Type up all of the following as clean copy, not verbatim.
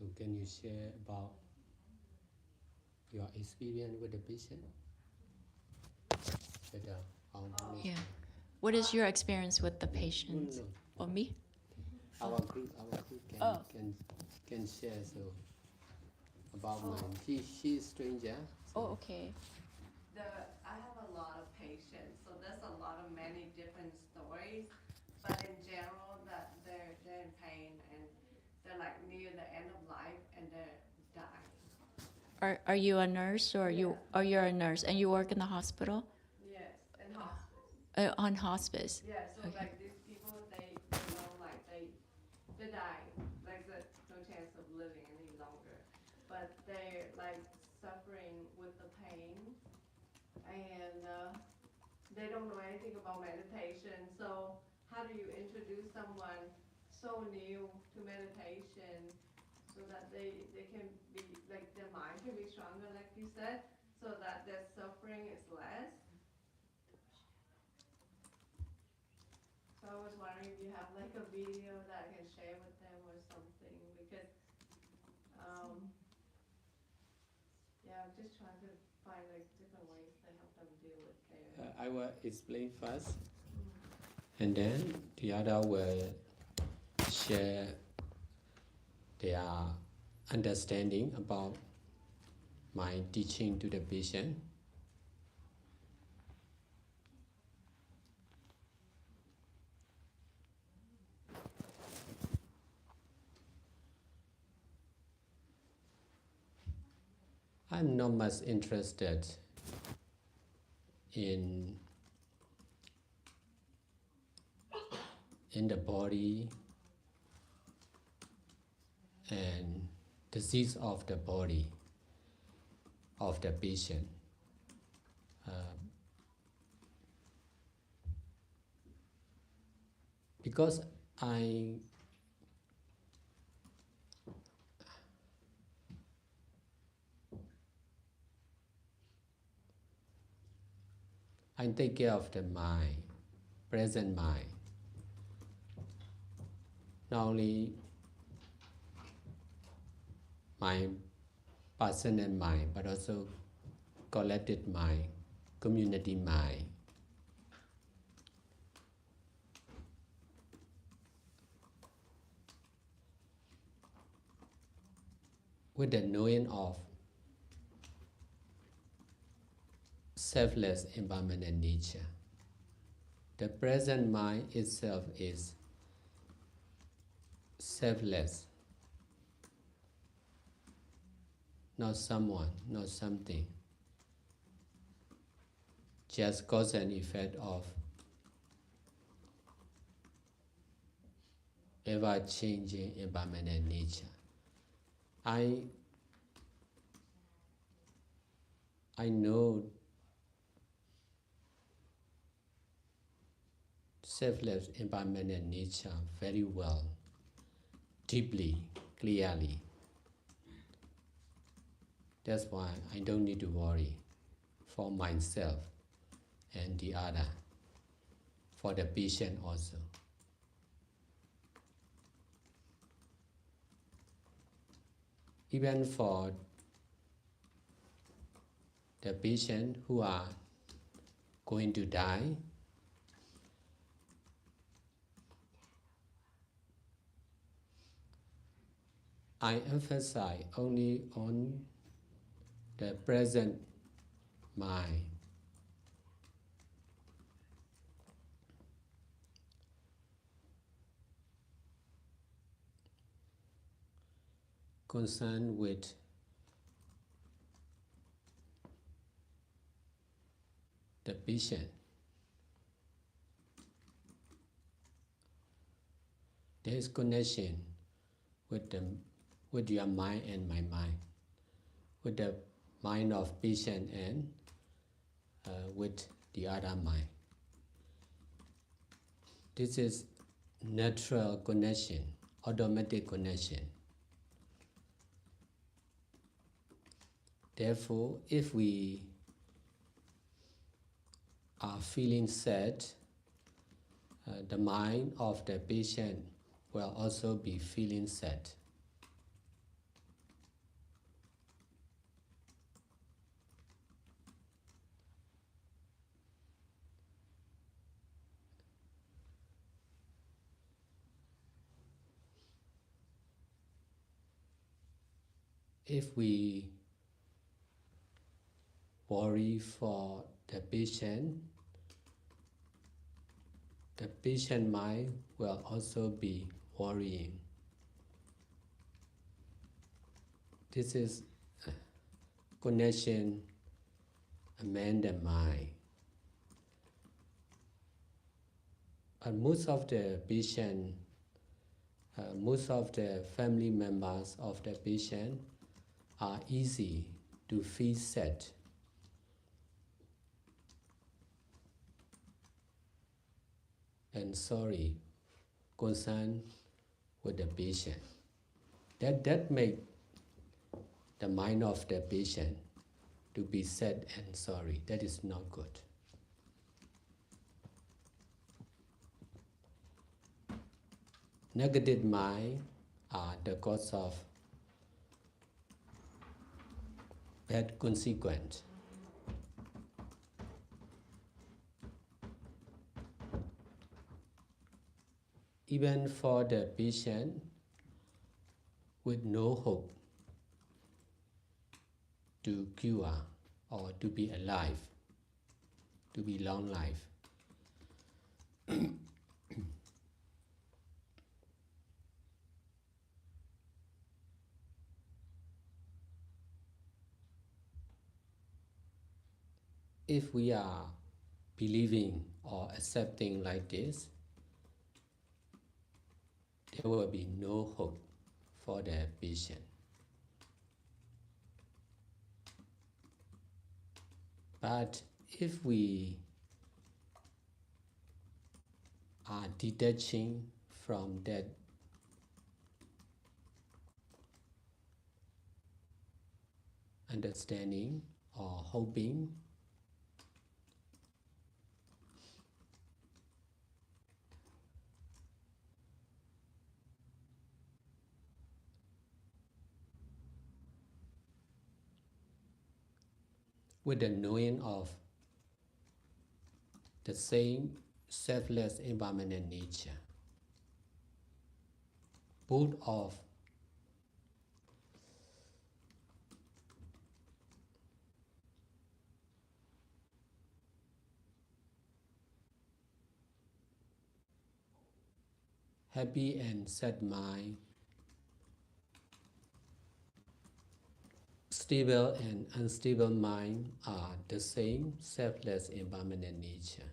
So can you share about your experience with the patient? Better, how Yeah. What is your experience with the patients? No. Or me? Our group can share so about mine. She's stranger. So. Oh, okay. I have a lot of patients, so there's a lot of many different stories. But in general, that they're in pain and they're like near the end of life and they're dying. Are you a nurse or you? Yeah. Oh, you're a nurse and you work in the hospital? Yes, in hospice. On hospice. Yeah, so Okay. like these people, they know like they're dying, like there's no chance of living any longer, but they're like suffering with the pain, and they don't know anything about meditation. So how do you introduce someone so new to meditation so that they can be like their mind can be stronger, like you said, so that their suffering is less? So I was wondering if you have like a video that I can share with them or something, because yeah, I'm just trying to find like different ways to help them deal with pain. I will explain first, and then the other will share their understanding about my teaching to the patient. I'm not much interested in the body and disease of the body of the patient. Because I take care of the mind, present mind. Not only my personal mind, but also collective mind, community mind. With the knowing of selfless impermanent nature. The present mind itself is selfless, not someone, not something. Just cause and effect of ever-changing impermanent nature. I know selfless impermanent nature very well, deeply, clearly. That's why I don't need to worry for myself and the other, for the patient also. Even for the patient who are going to die, I emphasize only on the present mind. Concerned with the patient. There is connection with your mind and my mind, with the mind of patient and with the other mind. This is natural connection, automatic connection. Therefore, if we are feeling sad, the mind of the patient will also be feeling sad. if we worry for the patient mind will also be worrying. This is connection among the mind. But most of the patient, most of the family members of the patient are easy to feel sad. And sorry, concerned with the patient. That make the mind of the patient to be sad and sorry. That is not good. Negative mind are the cause of bad consequence. Even for the patient with no hope to cure or to be alive, to be long life. If we are believing or accepting like this, there will be no hope for the patient. But if we are detaching from that understanding or hoping, with the knowing of the same selfless impermanent nature, both of happy and sad mind, stable and unstable mind are the same selfless impermanent nature.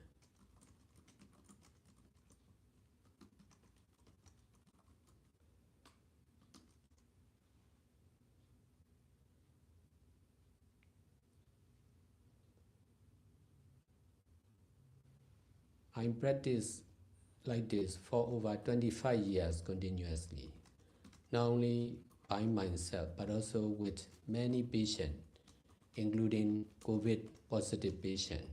I practice like this for over 25 years continuously, not only by myself but also with many patients, including COVID positive patients.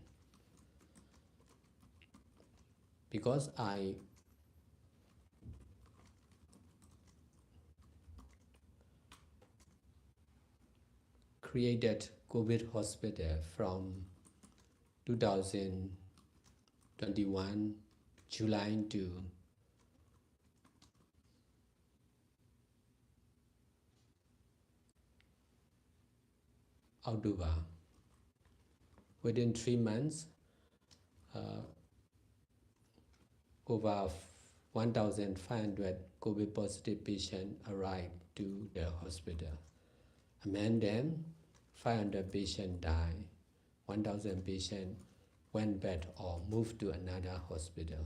Because I created COVID hospital from 2021 July to October. Within 3 months, over 1,500 COVID positive patients arrived to the hospital. Among them, 500 patients died, 1,000 patients went back or moved to another hospital.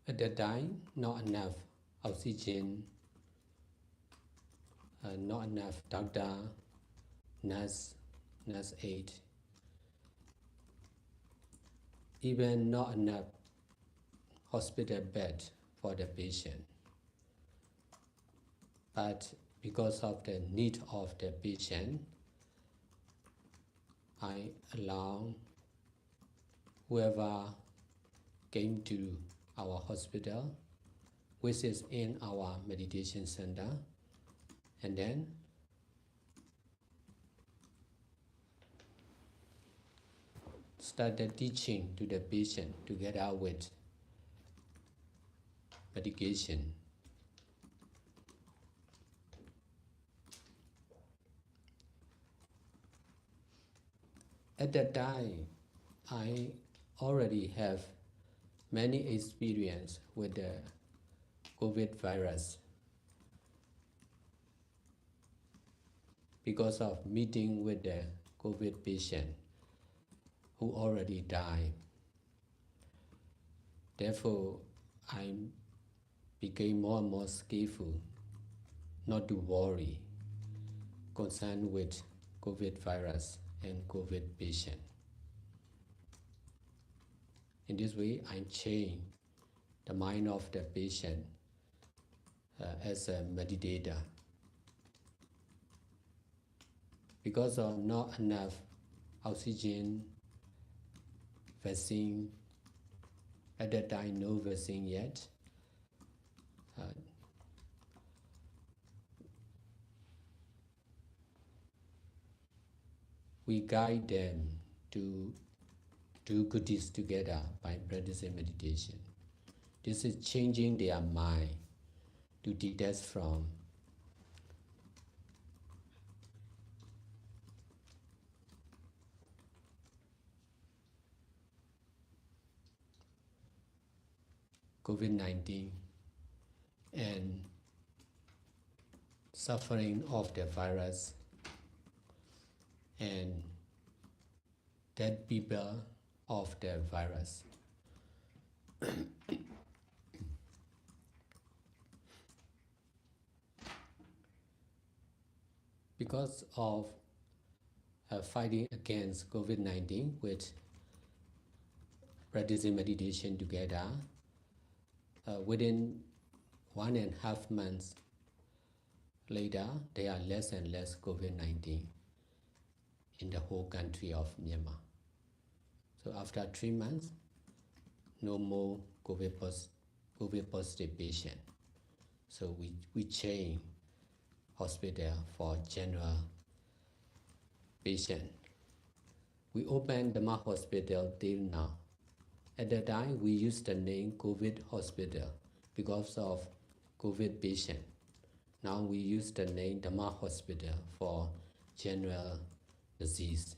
At that time, not enough oxygen, not enough doctor, nurse aid, even not enough hospital bed for the patient. But because of the need of the patient, I allow whoever came to our hospital, which is in our meditation center, and then started teaching to the patient together with medication. At that time, I already have many experience with the COVID virus because of meeting with the COVID patient who already died. Therefore, I became more and more skillful not to worry concerned with COVID virus and COVID patient. In this way, I change the mind of the patient as a meditator. Because of not enough oxygen, vaccine, at that time no vaccine yet, we guide them to do good deeds together by practicing meditation. This is changing their mind to detach from COVID-19 and suffering of the virus and dead people of the virus. Because of fighting against COVID-19 with practicing meditation together, within 1.5 months later, there are less and less COVID-19 in the whole country of Myanmar. So after 3 months, no more COVID positive patient. So we change hospital for general patient. We opened Dhamma hospital till now. At that time, we used the name COVID hospital because of COVID patient. Now we use the name Dhamma hospital for general disease.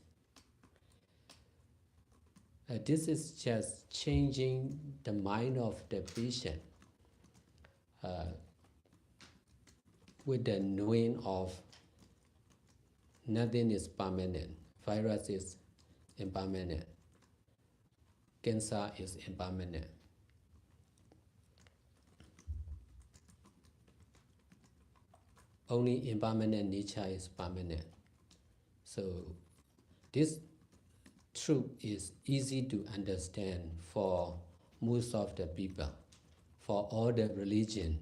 This is just changing the mind of the patient with the knowing of nothing is permanent. Virus is impermanent. Cancer is impermanent. Only impermanent nature is permanent. So this truth is easy to understand for most of the people. For all the religion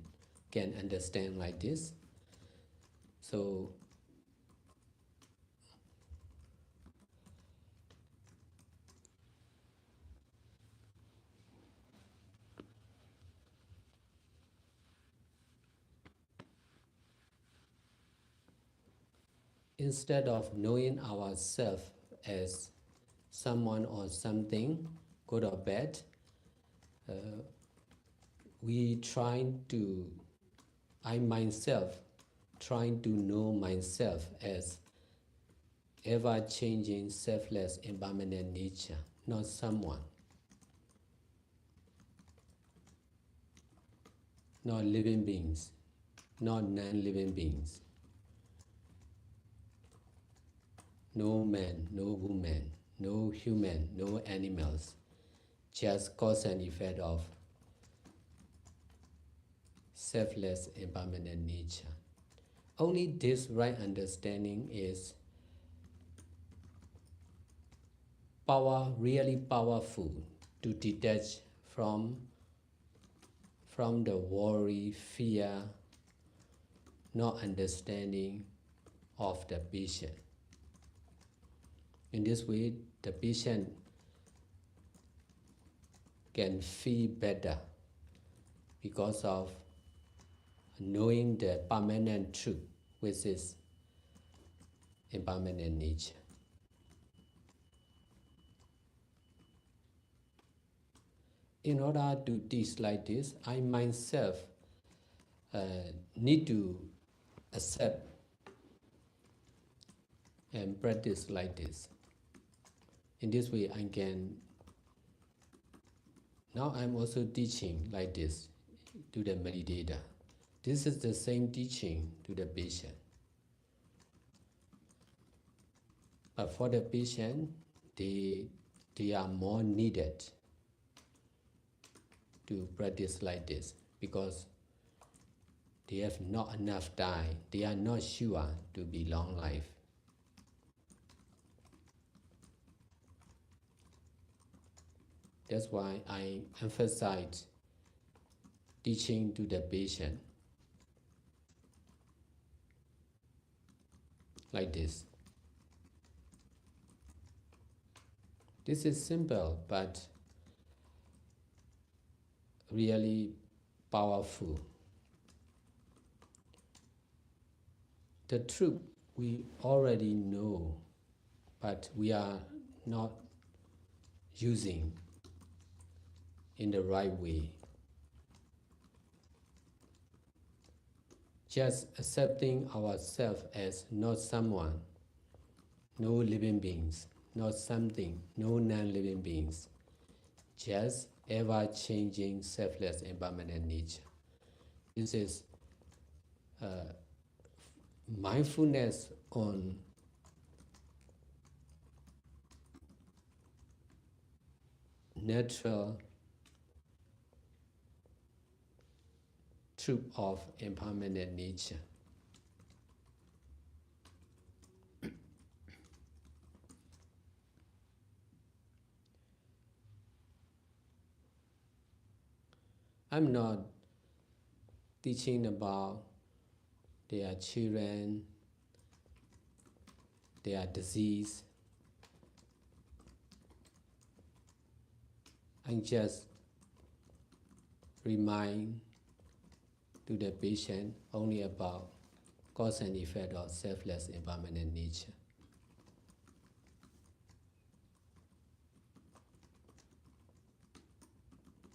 can understand like this. So instead of knowing ourselves as someone or something, good or bad, I myself, trying to know myself as ever-changing, selfless, impermanent nature, not someone, not living beings, not non-living beings. No man, no woman, no human, no animals, just cause and effect of selfless, impermanent nature. Only this right understanding is really powerful to detach from the worry, fear, not understanding of the patient. In this way, the patient can feel better because of knowing the permanent truth, which is impermanent nature. In order to teach like this, I myself need to accept and practice like this. In this way, I can. Now I'm also teaching like this to the meditator. This is the same teaching to the patient. But for the patient, they are more needed to practice like this because they have not enough time. They are not sure to be long life. That's why I emphasize teaching to the patient like this. This is simple but really powerful. The truth we already know, but we are not using in the right way. Just accepting ourselves as not someone, no living beings, not something, no non-living beings, just ever-changing, selfless, impermanent nature. This is mindfulness on natural truth of impermanent nature. I'm not teaching about their children, their disease. I just remind to the patient only about cause and effect of selfless impermanent nature.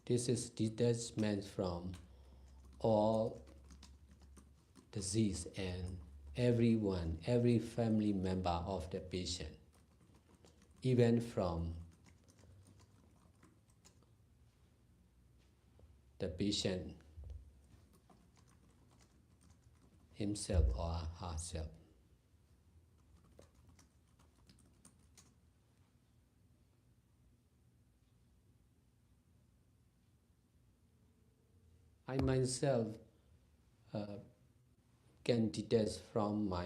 This is detachment from all disease and everyone, every family member of the patient, even from the patient himself or herself. I myself can detach from my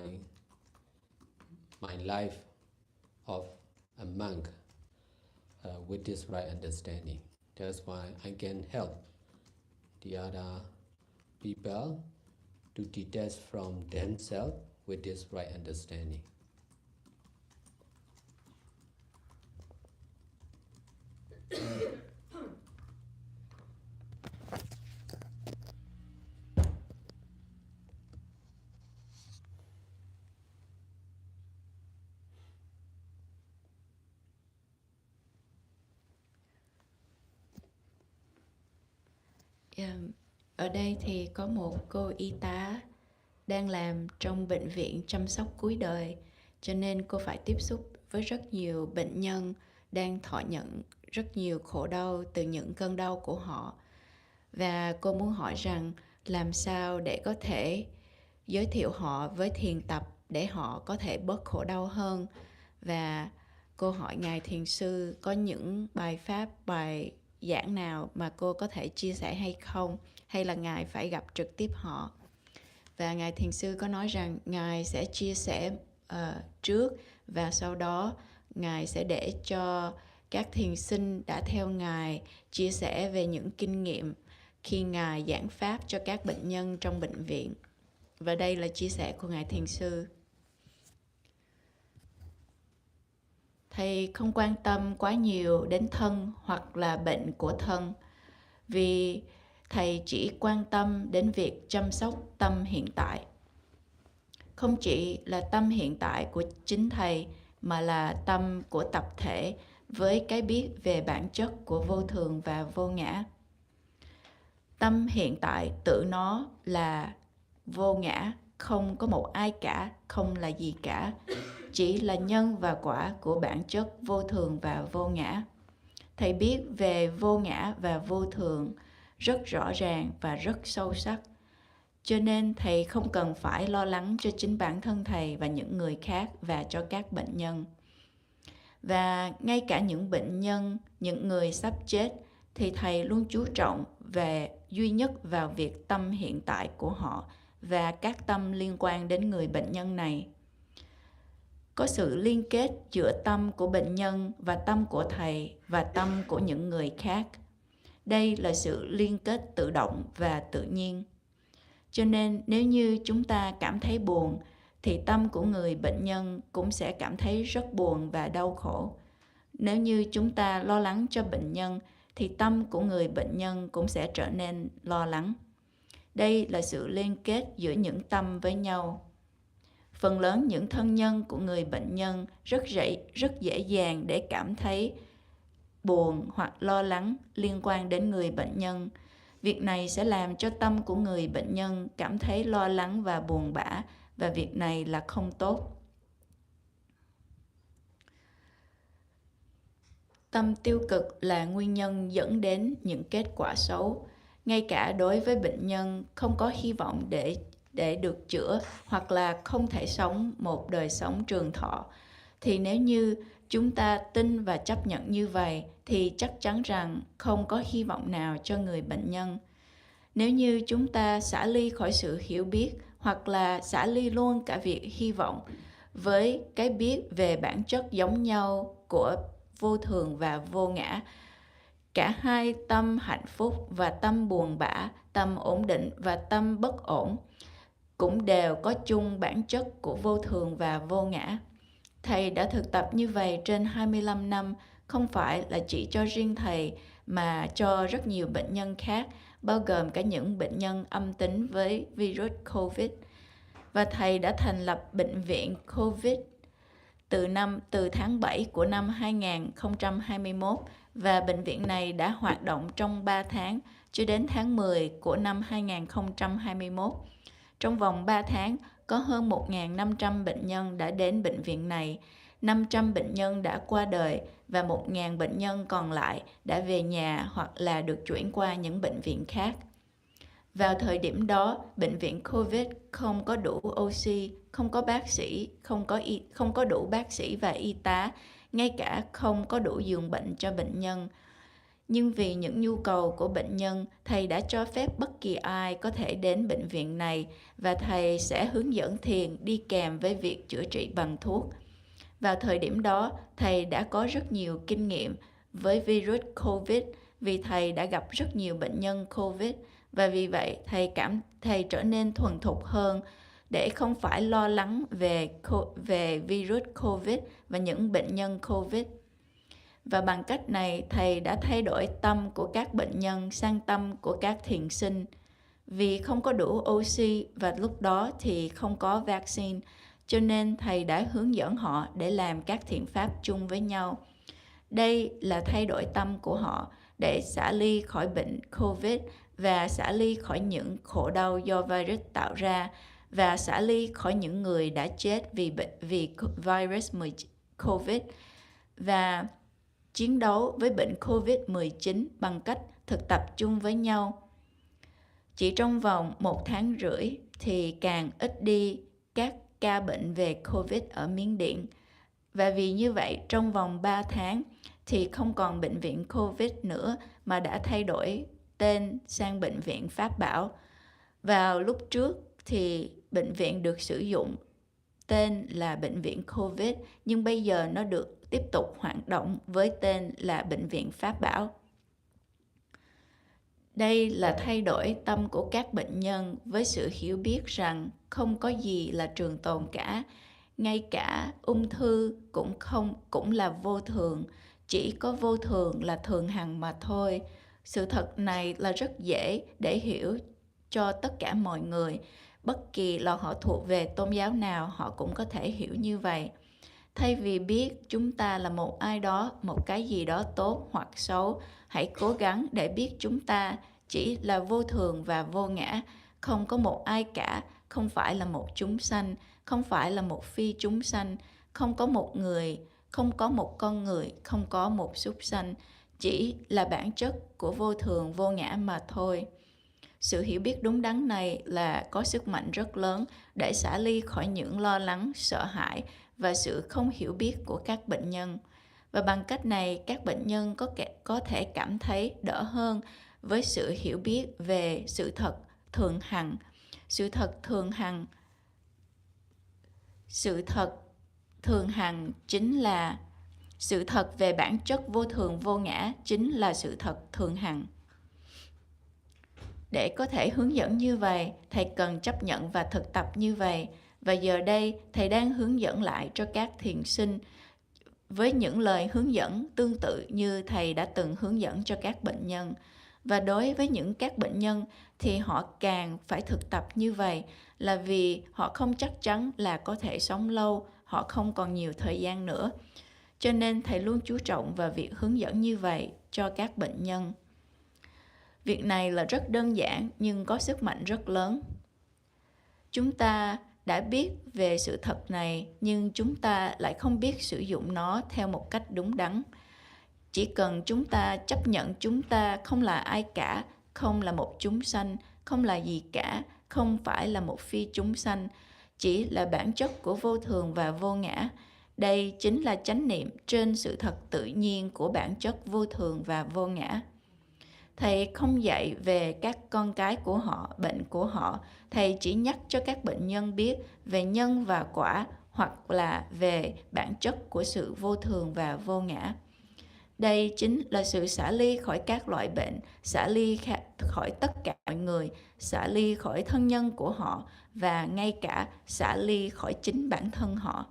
life of a monk with this right understanding. That's why I can help the other people to detach from themselves with this right understanding. Ở đây thì có một cô y tá đang làm trong bệnh viện chăm sóc cuối đời, cho nên cô phải tiếp xúc với rất nhiều bệnh nhân đang thọ nhận rất nhiều khổ đau từ những cơn đau của họ. Và cô muốn hỏi rằng làm sao để có thể giới thiệu họ với thiền tập để họ có thể bớt khổ đau hơn. Và cô hỏi Ngài Thiền Sư có những bài pháp, bài giảng nào mà cô có thể chia sẻ hay không, hay là Ngài phải gặp trực tiếp họ. Và Ngài Thiền Sư có nói rằng Ngài sẽ chia sẻ trước và sau đó Ngài sẽ để cho các thiền sinh đã theo Ngài chia sẻ về những kinh nghiệm khi Ngài giảng pháp cho các bệnh nhân trong bệnh viện. Và đây là chia sẻ của Ngài Thiền Sư. Thầy không quan tâm quá nhiều đến thân hoặc là bệnh của thân, vì Thầy chỉ quan tâm đến việc chăm sóc tâm hiện tại. Không chỉ là tâm hiện tại của chính Thầy, mà là tâm của tập thể với cái biết về bản chất của vô thường và vô ngã. Tâm hiện tại tự nó là vô ngã, không có một ai cả, không là gì cả. chỉ là nhân và quả của bản chất vô thường và vô ngã. Thầy biết về vô ngã và vô thường rất rõ ràng và rất sâu sắc. Cho nên thầy không cần phải lo lắng cho chính bản thân thầy và những người khác và cho các bệnh nhân. Và ngay cả những bệnh nhân, những người sắp chết, thì thầy luôn chú trọng về duy nhất vào việc tâm hiện tại của họ và các tâm liên quan đến người bệnh nhân này. Có sự liên kết giữa tâm của bệnh nhân và tâm của thầy và tâm của những người khác. Đây là sự liên kết tự động và tự nhiên. Cho nên nếu như chúng ta cảm thấy buồn, thì tâm của người bệnh nhân cũng sẽ cảm thấy rất buồn và đau khổ. Nếu như chúng ta lo lắng cho bệnh nhân, thì tâm của người bệnh nhân cũng sẽ trở nên lo lắng. Đây là sự liên kết giữa những tâm với nhau. Phần lớn những thân nhân của người bệnh nhân rất dễ dàng để cảm thấy buồn hoặc lo lắng liên quan đến người bệnh nhân. Việc này sẽ làm cho tâm của người bệnh nhân cảm thấy lo lắng và buồn bã, và việc này là không tốt. Tâm tiêu cực là nguyên nhân dẫn đến những kết quả xấu. Ngay cả đối với bệnh nhân không có hy vọng để được chữa hoặc là không thể sống một đời sống trường thọ, thì nếu như chúng ta tin và chấp nhận như vậy thì chắc chắn rằng không có hy vọng nào cho người bệnh nhân. Nếu như chúng ta xả ly khỏi sự hiểu biết hoặc là xả ly luôn cả việc hy vọng với cái biết về bản chất giống nhau của vô thường và vô ngã, cả hai tâm hạnh phúc và tâm buồn bã, tâm ổn định và tâm bất ổn cũng đều có chung bản chất của vô thường và vô ngã. Thầy đã thực tập như vậy trên 25 năm, không phải là chỉ cho riêng thầy mà cho rất nhiều bệnh nhân khác, bao gồm cả những bệnh nhân âm tính với virus COVID. Và thầy đã thành lập bệnh viện COVID từ tháng 7 của năm 2021, và bệnh viện này đã hoạt động trong 3 tháng cho đến tháng 10 của năm 2021. Trong vòng 3 tháng, có hơn 1.500 bệnh nhân đã đến bệnh viện này, 500 bệnh nhân đã qua đời và 1.000 bệnh nhân còn lại đã về nhà hoặc là được chuyển qua những bệnh viện khác. Vào thời điểm đó, bệnh viện COVID không có đủ oxy, không có bác sĩ, không có đủ bác sĩ và y tá, ngay cả không có đủ giường bệnh cho bệnh nhân. Nhưng vì những nhu cầu của bệnh nhân, thầy đã cho phép bất kỳ ai có thể đến bệnh viện này, và thầy sẽ hướng dẫn thiền đi kèm với việc chữa trị bằng thuốc. Vào thời điểm đó, thầy đã có rất nhiều kinh nghiệm với virus COVID vì thầy đã gặp rất nhiều bệnh nhân COVID, và vì vậy thầy trở nên thuần thục hơn để không phải lo lắng về virus COVID và những bệnh nhân COVID. Và bằng cách này, thầy đã thay đổi tâm của các bệnh nhân sang tâm của các thiền sinh. Vì không có đủ oxy và lúc đó thì không có vaccine, cho nên thầy đã hướng dẫn họ để làm các thiện pháp chung với nhau. Đây là thay đổi tâm của họ để xả ly khỏi bệnh COVID và xả ly khỏi những khổ đau do virus tạo ra, và xả ly khỏi những người đã chết vì virus COVID, và chiến đấu với bệnh COVID-19 bằng cách thực tập chung với nhau. Chỉ trong vòng 1 tháng rưỡi thì càng ít đi các ca bệnh về COVID ở Miến Điện. Và vì như vậy, trong vòng 3 tháng thì không còn bệnh viện COVID nữa mà đã thay đổi tên sang bệnh viện Pháp Bảo. Vào lúc trước thì bệnh viện được sử dụng tên là bệnh viện COVID, nhưng bây giờ nó được tiếp tục hoạt động với tên là bệnh viện Pháp Bảo. Đây là thay đổi tâm của các bệnh nhân với sự hiểu biết rằng không có gì là trường tồn cả, ngay cả ung thư cũng là vô thường, chỉ có vô thường là thường hằng mà thôi. Sự thật này là rất dễ để hiểu cho tất cả mọi người, bất kỳ là họ thuộc về tôn giáo nào họ cũng có thể hiểu như vậy. Thay vì biết chúng ta là một ai đó, một cái gì đó tốt hoặc xấu, hãy cố gắng để biết chúng ta chỉ là vô thường và vô ngã, không có một ai cả, không phải là một chúng sanh, không phải là một phi chúng sanh, không có một người, không có một con người, không có một súc sanh, chỉ là bản chất của vô thường vô ngã mà thôi. Sự hiểu biết đúng đắn này là có sức mạnh rất lớn để xả ly khỏi những lo lắng, sợ hãi và sự không hiểu biết của các bệnh nhân. Và bằng cách này, các bệnh nhân có thể cảm thấy đỡ hơn với sự hiểu biết về sự thật thường hằng. Sự thật thường hằng chính là sự thật về bản chất vô thường vô ngã, chính là sự thật thường hằng. Để có thể hướng dẫn như vậy, thầy cần chấp nhận và thực tập như vậy. Và giờ đây, thầy đang hướng dẫn lại cho các thiền sinh với những lời hướng dẫn tương tự như thầy đã từng hướng dẫn cho các bệnh nhân. Và đối với những các bệnh nhân thì họ càng phải thực tập như vậy là vì họ không chắc chắn là có thể sống lâu, họ không còn nhiều thời gian nữa. Cho nên thầy luôn chú trọng vào việc hướng dẫn như vậy cho các bệnh nhân. Việc này là rất đơn giản nhưng có sức mạnh rất lớn. Chúng ta đã biết về sự thật này nhưng chúng ta lại không biết sử dụng nó theo một cách đúng đắn. Chỉ cần chúng ta chấp nhận chúng ta không là ai cả, không là một chúng sanh, không là gì cả, không phải là một phi chúng sanh, chỉ là bản chất của vô thường và vô ngã. Đây chính là chánh niệm trên sự thật tự nhiên của bản chất vô thường và vô ngã. Thầy không dạy về các con cái của họ, bệnh của họ. Thầy chỉ nhắc cho các bệnh nhân biết về nhân và quả hoặc là về bản chất của sự vô thường và vô ngã. Đây chính là sự xả ly khỏi các loại bệnh, xả ly khỏi tất cả mọi người, xả ly khỏi thân nhân của họ và ngay cả xả ly khỏi chính bản thân họ.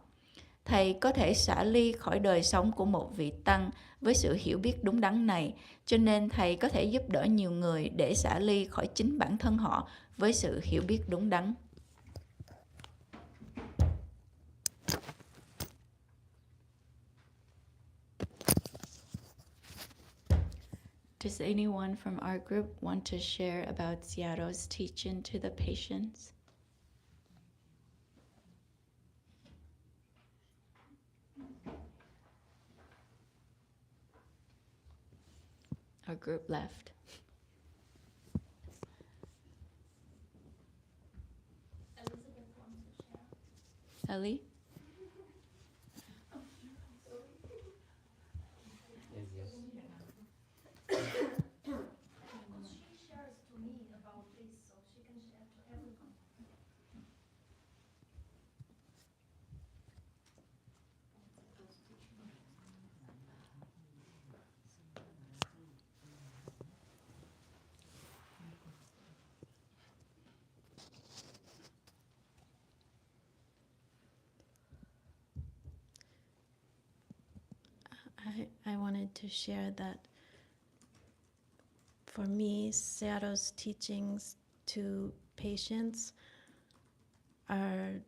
Thầy có thể xả ly khỏi đời sống của một vị tăng với sự hiểu biết đúng đắn này, cho nên thầy có thể giúp đỡ nhiều người để xả ly khỏi chính bản thân họ với sự hiểu biết đúng đắn. Does anyone from our group want to share about Seattle's teaching to the patients? Our group left. Elizabeth wants to share. Ellie? She shares to me about this, so she can share to everyone. I wanted to share that for me, Sayadaw's teachings to patients are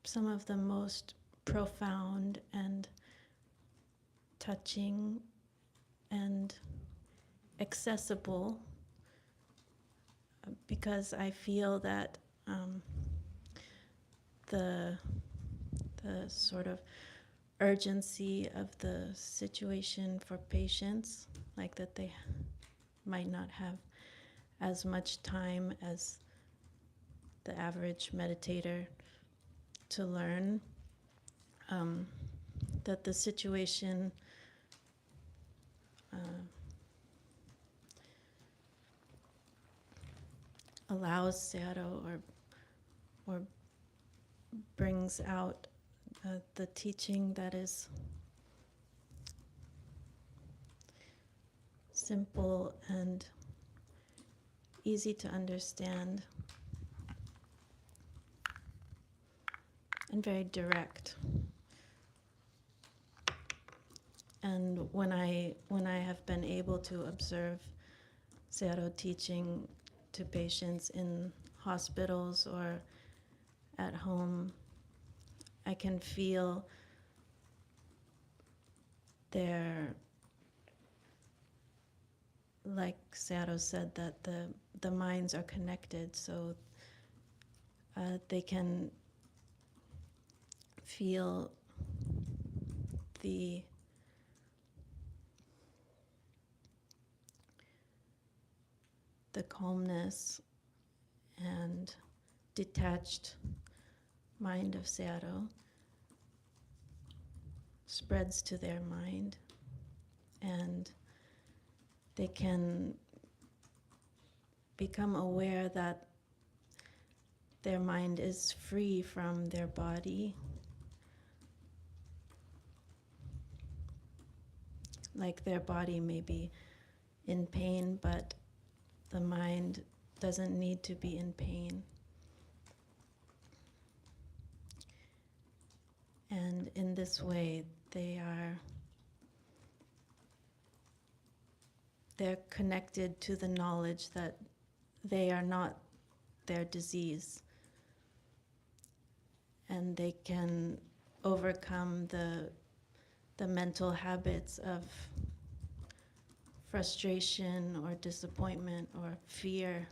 some of the most profound and touching and accessible, because I feel that the sort of urgency of the situation for patients, like that they might not have as much time as the average meditator to learn, that the situation allows Sayadaw or brings out the teaching that is simple and easy to understand and very direct. And when I have been able to observe Sayadaw teaching to patients in hospitals or at home, I can feel their, like Sayadaw said, that the minds are connected, so they can feel the calmness and detached mind of Sayadaw spreads to their mind, and they can become aware that their mind is free from their body. Like their body may be in pain, but the mind doesn't need to be in pain. And in this way, they're connected to the knowledge that they are not their disease, and they can overcome the mental habits of frustration or disappointment or fear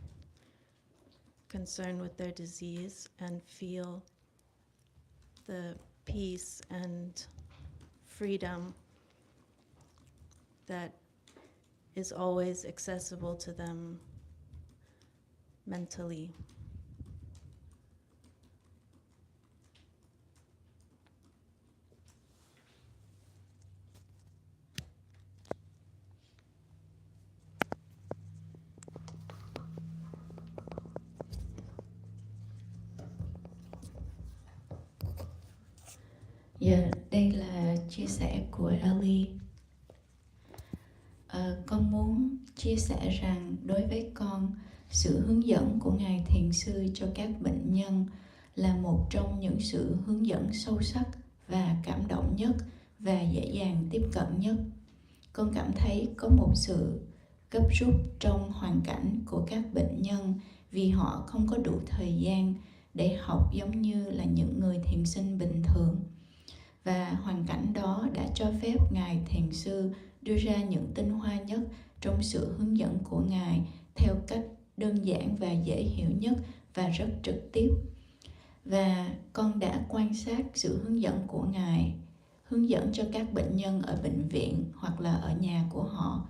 concerned with their disease, and feel the peace and freedom that is always accessible to them mentally. Dạ, đây là chia sẻ của Ali. Con muốn chia sẻ rằng đối với con, sự hướng dẫn của Ngài Thiền Sư cho các bệnh nhân là một trong những sự hướng dẫn sâu sắc và cảm động nhất và dễ dàng tiếp cận nhất. Con cảm thấy có một sự gấp rút trong hoàn cảnh của các bệnh nhân vì họ không có đủ thời gian để học giống như là những người thiền sinh bình thường. Và hoàn cảnh đó đã cho phép Ngài Thiền Sư đưa ra những tinh hoa nhất trong sự hướng dẫn của Ngài theo cách đơn giản và dễ hiểu nhất và rất trực tiếp. Và con đã quan sát sự hướng dẫn của Ngài, hướng dẫn cho các bệnh nhân ở bệnh viện hoặc là ở nhà của họ.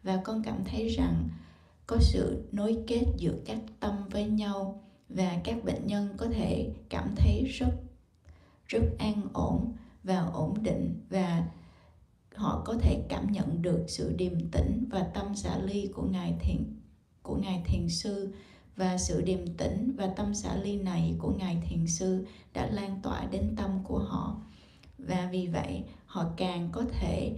Và con cảm thấy rằng có sự nối kết giữa các tâm với nhau, và các bệnh nhân có thể cảm thấy rất an ổn và ổn định, và họ có thể cảm nhận được sự điềm tĩnh và tâm xả ly của Ngài Thiền Sư. Và sự điềm tĩnh và tâm xả ly này của Ngài Thiền Sư đã lan tỏa đến tâm của họ. Và vì vậy, họ càng có thể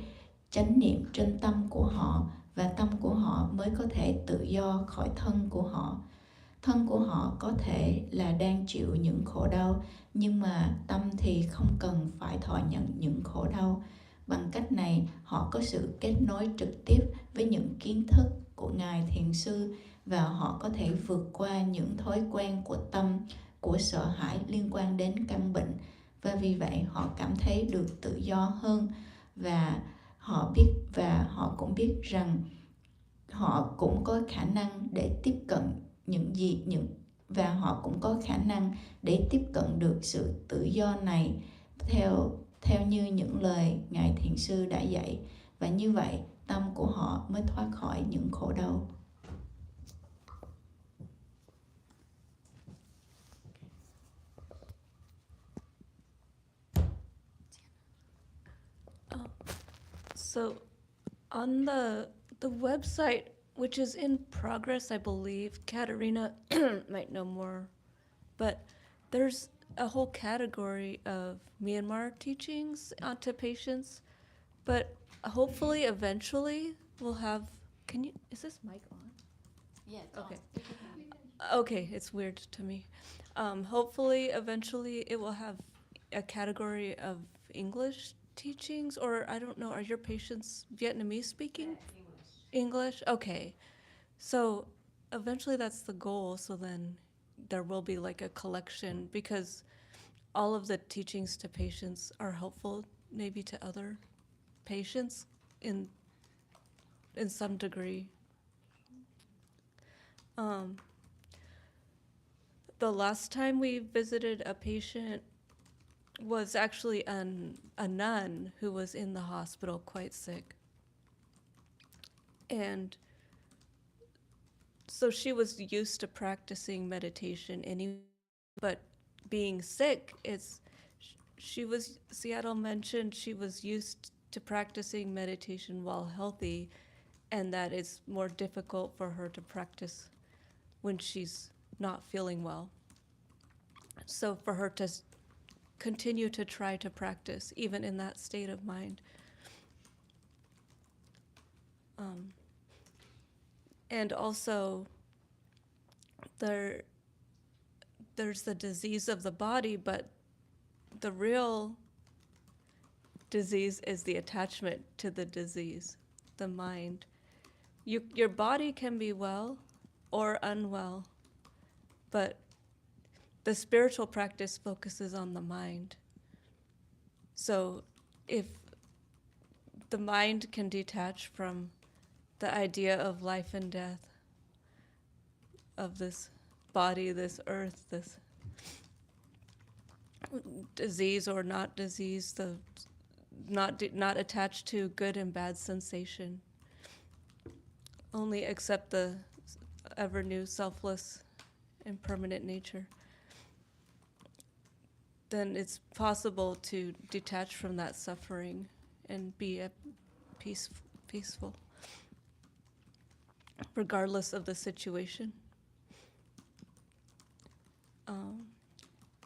chánh niệm trên tâm của họ, và tâm của họ mới có thể tự do khỏi thân của họ. Thân của họ có thể là đang chịu những khổ đau, nhưng mà tâm thì không cần phải thọ nhận những khổ đau. Bằng cách này, họ có sự kết nối trực tiếp với những kiến thức của Ngài Thiền Sư, và họ có thể vượt qua những thói quen của tâm, của sợ hãi liên quan đến căn bệnh. Và vì vậy, họ cảm thấy được tự do hơn, và họ cũng biết rằng họ cũng có khả năng để tiếp cận và họ cũng có khả năng để tiếp cận được sự tự do này theo như những lời Ngài Thiền Sư đã dạy. Và như vậy, tâm của họ mới thoát khỏi những khổ đau. So on the website, which is in progress, I believe, Katerina might know more, but there's a whole category of Myanmar teachings onto patients, but hopefully eventually we'll have, is this mic on? Yes. Okay. Okay, it's weird to me. Hopefully eventually it will have a category of English teachings, or I don't know, are your patients Vietnamese speaking? English? Okay. So eventually that's the goal, so then there will be like a collection, because all of the teachings to patients are helpful maybe to other patients in some degree. The last time we visited a patient was actually a nun who was in the hospital quite sick. And so she was used to practicing meditation anyway, but being sick, Seattle mentioned she was used to practicing meditation while healthy, and that it's more difficult for her to practice when she's not feeling well. So for her to continue to try to practice, even in that state of mind. And also, there's the disease of the body, but the real disease is the attachment to the disease, the mind. Your body can be well or unwell, but the spiritual practice focuses on the mind. So if the mind can detach from the idea of life and death, of this body, this earth, this disease or not disease, the not attached to good and bad sensation, only accept the ever new, selfless, and permanent nature, then it's possible to detach from that suffering and be peaceful, regardless of the situation.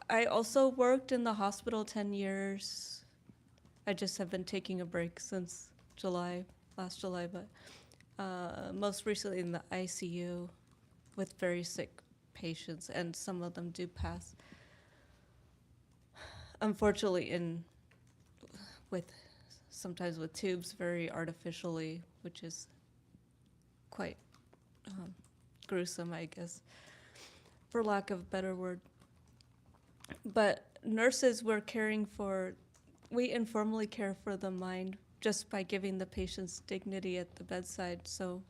I also worked in the hospital 10 years. I just have been taking a break since last July, but most recently in the ICU with very sick patients, and some of them do pass. Unfortunately, sometimes with tubes, very artificially, which is quite gruesome, I guess, for lack of a better word. But nurses we informally care for the mind just by giving the patients dignity at the bedside. So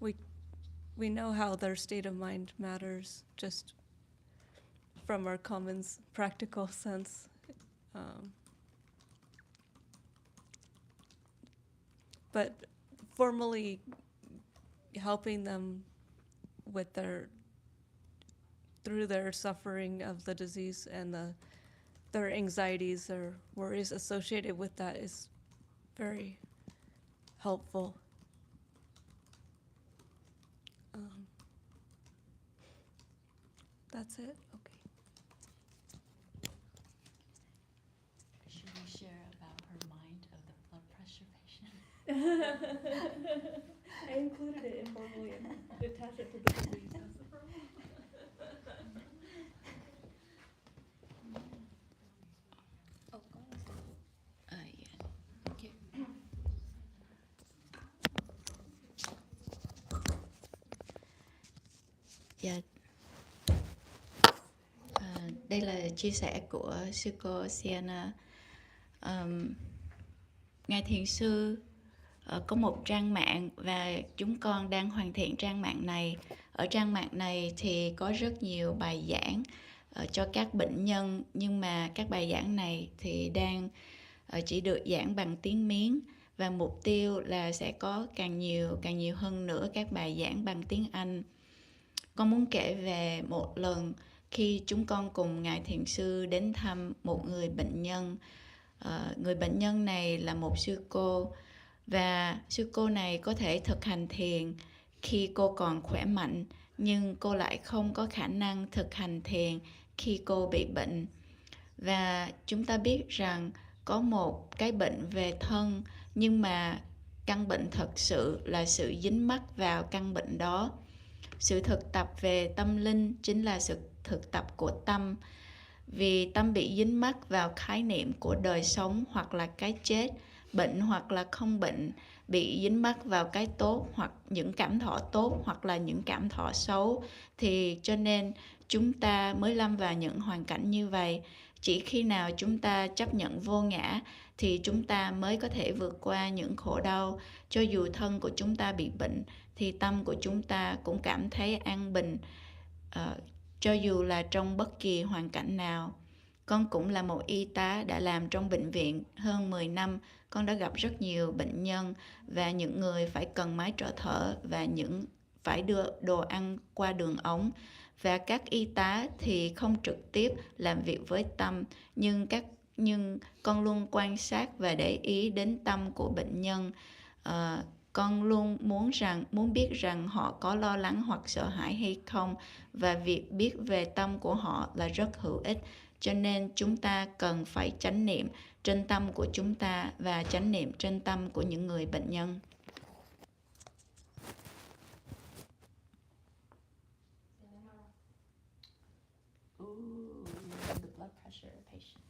we know how their state of mind matters just from our common practical sense. But formally helping them with through their suffering of the disease and their anxieties or worries associated with that is very helpful. That's it. Okay. Should we share about her mind of the blood pressure patient? I included it informally and attached it to the disease. That's the problem. Yeah. Okay. Dạ. Đây là chia sẻ của sư cô Sienna. Ngài Thiền sư có một trang mạng và chúng con đang hoàn thiện trang mạng này. Ở trang mạng này thì có rất nhiều bài giảng cho các bệnh nhân, nhưng mà các bài giảng này thì đang chỉ được giảng bằng tiếng Miến, và mục tiêu là sẽ có càng nhiều hơn nữa các bài giảng bằng tiếng Anh. Con muốn kể về một lần khi chúng con cùng Ngài Thiền sư đến thăm một người bệnh nhân. Người bệnh nhân này là một sư cô, và sư cô này có thể thực hành thiền khi cô còn khỏe mạnh, nhưng cô lại không có khả năng thực hành thiền khi cô bị bệnh. Và chúng ta biết rằng có một cái bệnh về thân, nhưng mà căn bệnh thật sự là sự dính mắc vào căn bệnh đó. Sự thực tập về tâm linh chính là sự thực tập của tâm. Vì tâm bị dính mắc vào khái niệm của đời sống hoặc là cái chết, bệnh hoặc là không bệnh, bị dính mắc vào cái tốt hoặc những cảm thọ tốt hoặc là những cảm thọ xấu, thì cho nên chúng ta mới lâm vào những hoàn cảnh như vậy. Chỉ khi nào chúng ta chấp nhận vô ngã thì chúng ta mới có thể vượt qua những khổ đau. Cho dù thân của chúng ta bị bệnh thì tâm của chúng ta cũng cảm thấy an bình, cho dù là trong bất kỳ hoàn cảnh nào. Con cũng là một y tá đã làm trong bệnh viện hơn 10 năm. Con đã gặp rất nhiều bệnh nhân và những người phải cần máy trợ thở và những phải đưa đồ ăn qua đường ống. Và các y tá thì không trực tiếp làm việc với tâm, nhưng con luôn quan sát và để ý đến tâm của bệnh nhân. Con luôn muốn biết rằng họ có lo lắng hoặc sợ hãi hay không, và việc biết về tâm của họ là rất hữu ích. Cho nên chúng ta cần phải chánh niệm trên tâm của chúng ta và chánh niệm trên tâm của những người bệnh nhân. Ooh, the blood pressure patient.